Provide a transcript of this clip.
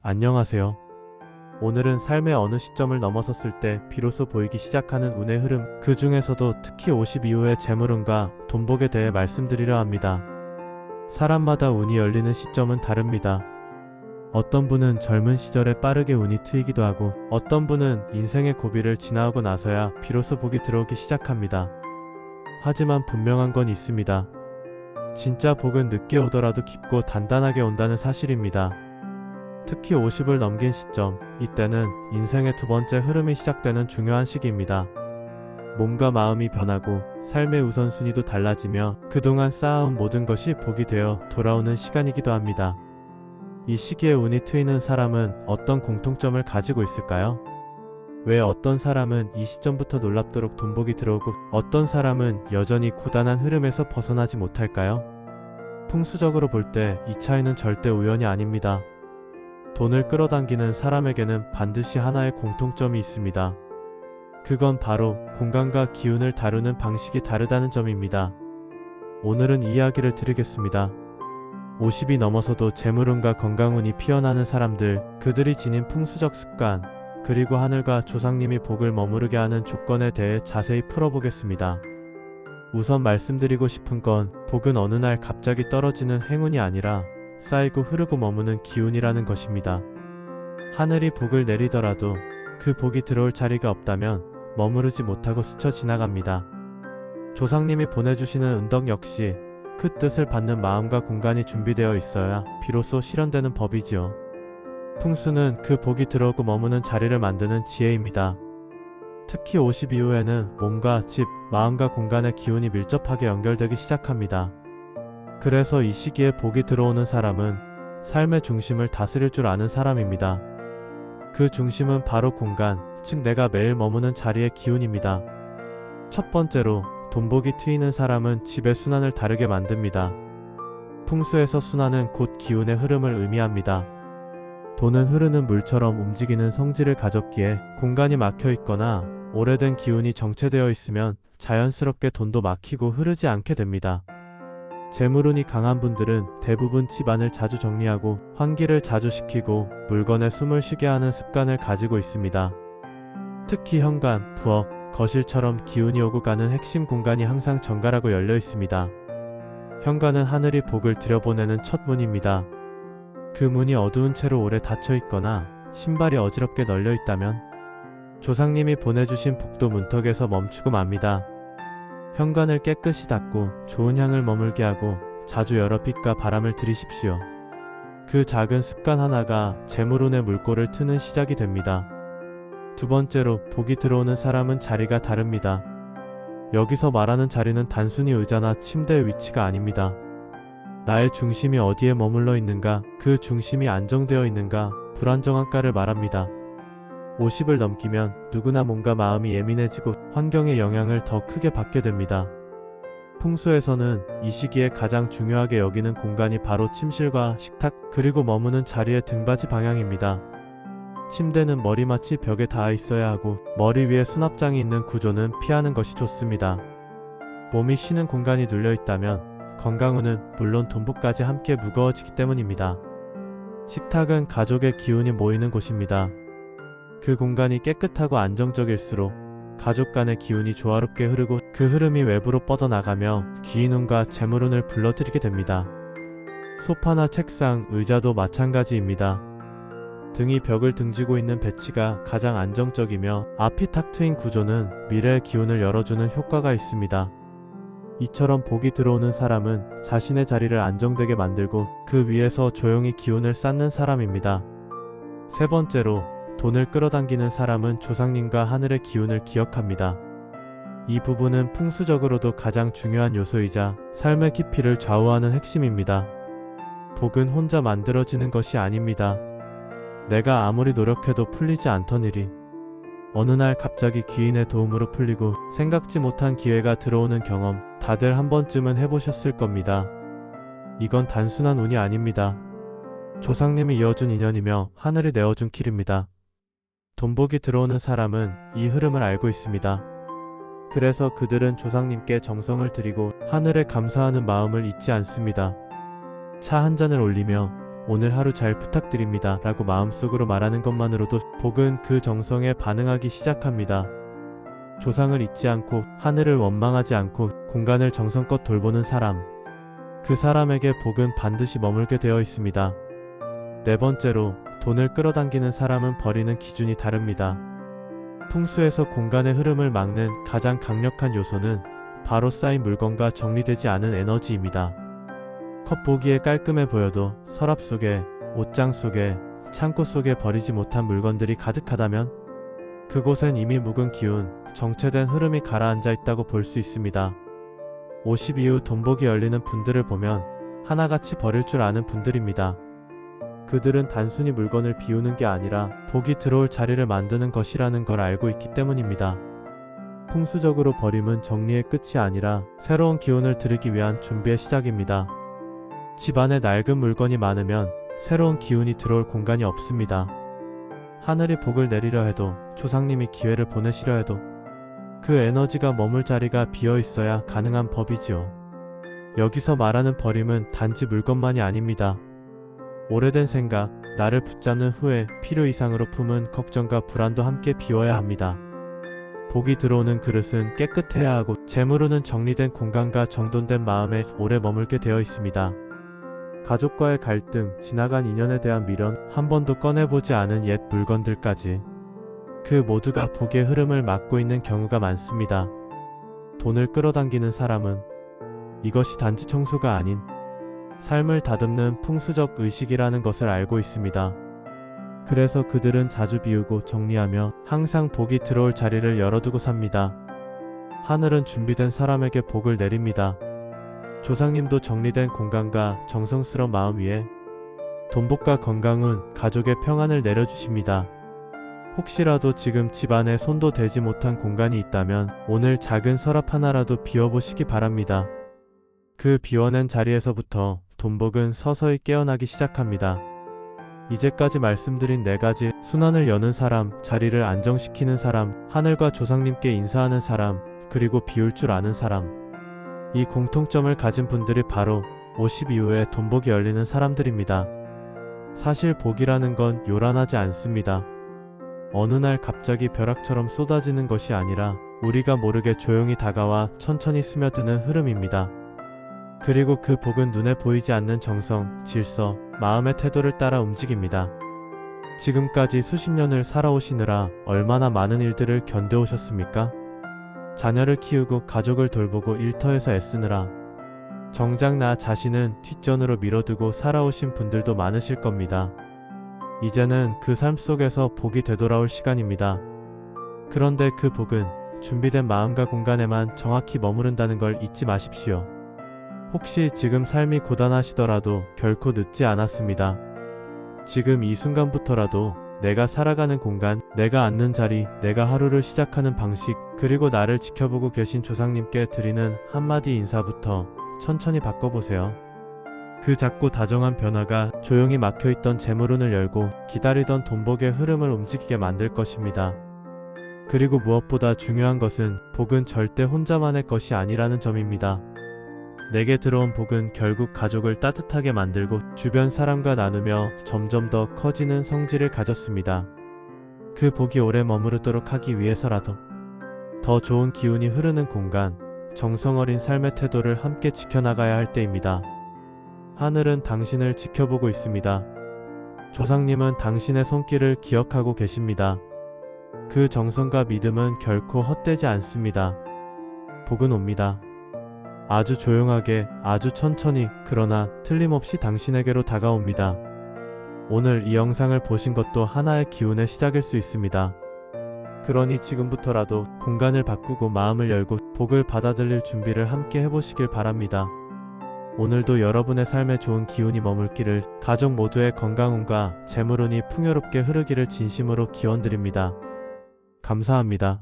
안녕하세요. 오늘은 삶의 어느 시점을 넘어섰을 때 비로소 보이기 시작하는 운의 흐름, 그 중에서도 특히 50 이후의 재물운과 돈복에 대해 말씀드리려 합니다. 사람마다 운이 열리는 시점은 다릅니다. 어떤 분은 젊은 시절에 빠르게 운이 트이기도 하고, 어떤 분은 인생의 고비를 지나고 나서야 비로소 복이 들어오기 시작합니다. 하지만 분명한 건 있습니다. 진짜 복은 늦게 오더라도 깊고 단단하게 온다는 사실입니다. 특히 50을 넘긴 시점, 이때는 인생의 두 번째 흐름이 시작되는 중요한 시기입니다. 몸과 마음이 변하고 삶의 우선순위도 달라지며 그동안 쌓아온 모든 것이 복이 되어 돌아오는 시간이기도 합니다. 이 시기에 운이 트이는 사람은 어떤 공통점을 가지고 있을까요? 왜 어떤 사람은 이 시점부터 놀랍도록 돈복이 들어오고 어떤 사람은 여전히 고단한 흐름에서 벗어나지 못할까요? 풍수적으로 볼 때 이 차이는 절대 우연이 아닙니다. 돈을 끌어당기는 사람에게는 반드시 하나의 공통점이 있습니다. 그건 바로 공간과 기운을 다루는 방식이 다르다는 점입니다. 오늘은 이 이야기를 드리겠습니다. 50이 넘어서도 재물운과 건강운이 피어나는 사람들, 그들이 지닌 풍수적 습관, 그리고 하늘과 조상님이 복을 머무르게 하는 조건에 대해 자세히 풀어보겠습니다. 우선 말씀드리고 싶은 건 복은 어느 날 갑자기 떨어지는 행운이 아니라 쌓이고 흐르고 머무는 기운이라는 것입니다. 하늘이 복을 내리더라도 그 복이 들어올 자리가 없다면 머무르지 못하고 스쳐 지나갑니다. 조상님이 보내주시는 은덕 역시 그 뜻을 받는 마음과 공간이 준비되어 있어야 비로소 실현되는 법이지요. 풍수는 그 복이 들어오고 머무는 자리를 만드는 지혜입니다. 특히 50 이후에는 몸과 집, 마음과 공간의 기운이 밀접하게 연결되기 시작합니다. 그래서 이 시기에 복이 들어오는 사람은 삶의 중심을 다스릴 줄 아는 사람입니다. 그 중심은 바로 공간, 즉 내가 매일 머무는 자리의 기운입니다. 첫 번째로 돈복이 트이는 사람은 집의 순환을 다르게 만듭니다. 풍수에서 순환은 곧 기운의 흐름을 의미합니다. 돈은 흐르는 물처럼 움직이는 성질을 가졌기에 공간이 막혀 있거나 오래된 기운이 정체되어 있으면 자연스럽게 돈도 막히고 흐르지 않게 됩니다. 재물운이 강한 분들은 대부분 집안을 자주 정리하고 환기를 자주 시키고 물건에 숨을 쉬게 하는 습관을 가지고 있습니다. 특히 현관, 부엌, 거실처럼 기운이 오고 가는 핵심 공간이 항상 정갈하고 열려 있습니다. 현관은 하늘이 복을 들여보내는 첫 문입니다. 그 문이 어두운 채로 오래 닫혀 있거나 신발이 어지럽게 널려 있다면 조상님이 보내주신 복도 문턱에서 멈추고 맙니다. 현관을 깨끗이 닦고 좋은 향을 머물게 하고 자주 여러 빛과 바람을 들이십시오. 그 작은 습관 하나가 재물운의 물꼬를 트는 시작이 됩니다. 두 번째로 복이 들어오는 사람은 자리가 다릅니다. 여기서 말하는 자리는 단순히 의자나 침대의 위치가 아닙니다. 나의 중심이 어디에 머물러 있는가, 그 중심이 안정되어 있는가, 불안정한가를 말합니다. 50을 넘기면 누구나 몸과 마음이 예민해지고 환경의 영향을 더 크게 받게 됩니다. 풍수에서는 이 시기에 가장 중요하게 여기는 공간이 바로 침실과 식탁, 그리고 머무는 자리의 등받이 방향입니다. 침대는 머리맡이 벽에 닿아 있어야 하고 머리 위에 수납장이 있는 구조는 피하는 것이 좋습니다. 몸이 쉬는 공간이 눌려 있다면 건강운은 물론 돈복까지 함께 무거워지기 때문입니다. 식탁은 가족의 기운이 모이는 곳입니다. 그 공간이 깨끗하고 안정적일수록 가족 간의 기운이 조화롭게 흐르고 그 흐름이 외부로 뻗어나가며 귀인운과 재물운을 불러들이게 됩니다. 소파나 책상, 의자도 마찬가지입니다. 등이 벽을 등지고 있는 배치가 가장 안정적이며 앞이 탁 트인 구조는 미래의 기운을 열어주는 효과가 있습니다. 이처럼 복이 들어오는 사람은 자신의 자리를 안정되게 만들고 그 위에서 조용히 기운을 쌓는 사람입니다. 세 번째로 돈을 끌어당기는 사람은 조상님과 하늘의 기운을 기억합니다. 이 부분은 풍수적으로도 가장 중요한 요소이자 삶의 깊이를 좌우하는 핵심입니다. 복은 혼자 만들어지는 것이 아닙니다. 내가 아무리 노력해도 풀리지 않던 일이 어느 날 갑자기 귀인의 도움으로 풀리고 생각지 못한 기회가 들어오는 경험, 다들 한 번쯤은 해보셨을 겁니다. 이건 단순한 운이 아닙니다. 조상님이 이어준 인연이며 하늘이 내어준 길입니다. 돈복이 들어오는 사람은 이 흐름을 알고 있습니다. 그래서 그들은 조상님께 정성을 들이고 하늘에 감사하는 마음을 잊지 않습니다. 차 한 잔을 올리며 오늘 하루 잘 부탁드립니다 라고 마음속으로 말하는 것만으로도 복은 그 정성에 반응하기 시작합니다. 조상을 잊지 않고 하늘을 원망하지 않고 공간을 정성껏 돌보는 사람, 그 사람에게 복은 반드시 머물게 되어 있습니다. 네 번째로, 돈을 끌어당기는 사람은 버리는 기준이 다릅니다. 풍수에서 공간의 흐름을 막는 가장 강력한 요소는 바로 쌓인 물건과 정리되지 않은 에너지입니다. 컵 보기에 깔끔해 보여도 서랍 속에, 옷장 속에, 창고 속에 버리지 못한 물건들이 가득하다면 그곳엔 이미 묵은 기운, 정체된 흐름이 가라앉아 있다고 볼 수 있습니다. 50 이후 돈복이 열리는 분들을 보면 하나같이 버릴 줄 아는 분들입니다. 그들은 단순히 물건을 비우는 게 아니라 복이 들어올 자리를 만드는 것이라는 걸 알고 있기 때문입니다. 풍수적으로 버림은 정리의 끝이 아니라 새로운 기운을 들이기 위한 준비의 시작입니다. 집안에 낡은 물건이 많으면 새로운 기운이 들어올 공간이 없습니다. 하늘이 복을 내리려 해도, 조상님이 기회를 보내시려 해도 그 에너지가 머물 자리가 비어 있어야 가능한 법이지요. 여기서 말하는 버림은 단지 물건만이 아닙니다. 오래된 생각, 나를 붙잡는 후회, 필요 이상으로 품은 걱정과 불안도 함께 비워야 합니다. 복이 들어오는 그릇은 깨끗해야 하고 재물은 정리된 공간과 정돈된 마음에 오래 머물게 되어 있습니다. 가족과의 갈등, 지나간 인연에 대한 미련, 한 번도 꺼내보지 않은 옛 물건들까지 그 모두가 복의 흐름을 막고 있는 경우가 많습니다. 돈을 끌어당기는 사람은 이것이 단지 청소가 아닌 삶을 다듬는 풍수적 의식이라는 것을 알고 있습니다. 그래서 그들은 자주 비우고 정리하며 항상 복이 들어올 자리를 열어두고 삽니다. 하늘은 준비된 사람에게 복을 내립니다. 조상님도 정리된 공간과 정성스러운 마음 위에 돈복과 건강운, 가족의 평안을 내려주십니다. 혹시라도 지금 집안에 손도 대지 못한 공간이 있다면 오늘 작은 서랍 하나라도 비워보시기 바랍니다. 그 비워낸 자리에서부터 돈복은 서서히 깨어나기 시작합니다. 이제까지 말씀드린 4가지, 순환을 여는 사람, 자리를 안정시키는 사람, 하늘과 조상님께 인사하는 사람, 그리고 비울 줄 아는 사람. 이 공통점을 가진 분들이 바로 50 이후에 돈복이 열리는 사람들입니다. 사실 복이라는 건 요란하지 않습니다. 어느 날 갑자기 벼락처럼 쏟아지는 것이 아니라 우리가 모르게 조용히 다가와 천천히 스며드는 흐름입니다. 그리고 그 복은 눈에 보이지 않는 정성, 질서, 마음의 태도를 따라 움직입니다. 지금까지 수십 년을 살아오시느라 얼마나 많은 일들을 견뎌오셨습니까? 자녀를 키우고 가족을 돌보고 일터에서 애쓰느라 정작 나 자신은 뒷전으로 밀어두고 살아오신 분들도 많으실 겁니다. 이제는 그 삶 속에서 복이 되돌아올 시간입니다. 그런데 그 복은 준비된 마음과 공간에만 정확히 머무른다는 걸 잊지 마십시오. 혹시 지금 삶이 고단하시더라도 결코 늦지 않았습니다. 지금 이 순간부터라도 내가 살아가는 공간, 내가 앉는 자리, 내가 하루를 시작하는 방식, 그리고 나를 지켜보고 계신 조상님께 드리는 한마디 인사부터 천천히 바꿔보세요. 그 작고 다정한 변화가 조용히 막혀있던 재물운을 열고 기다리던 돈복의 흐름을 움직이게 만들 것입니다. 그리고 무엇보다 중요한 것은 복은 절대 혼자만의 것이 아니라는 점입니다. 내게 들어온 복은 결국 가족을 따뜻하게 만들고 주변 사람과 나누며 점점 더 커지는 성질을 가졌습니다. 그 복이 오래 머무르도록 하기 위해서라도 더 좋은 기운이 흐르는 공간, 정성 어린 삶의 태도를 함께 지켜나가야 할 때입니다. 하늘은 당신을 지켜보고 있습니다. 조상님은 당신의 손길을 기억하고 계십니다. 그 정성과 믿음은 결코 헛되지 않습니다. 복은 옵니다. 아주 조용하게, 아주 천천히, 그러나 틀림없이 당신에게로 다가옵니다. 오늘 이 영상을 보신 것도 하나의 기운의 시작일 수 있습니다. 그러니 지금부터라도 공간을 바꾸고 마음을 열고 복을 받아들일 준비를 함께 해보시길 바랍니다. 오늘도 여러분의 삶에 좋은 기운이 머물기를, 가족 모두의 건강운과 재물운이 풍요롭게 흐르기를 진심으로 기원드립니다. 감사합니다.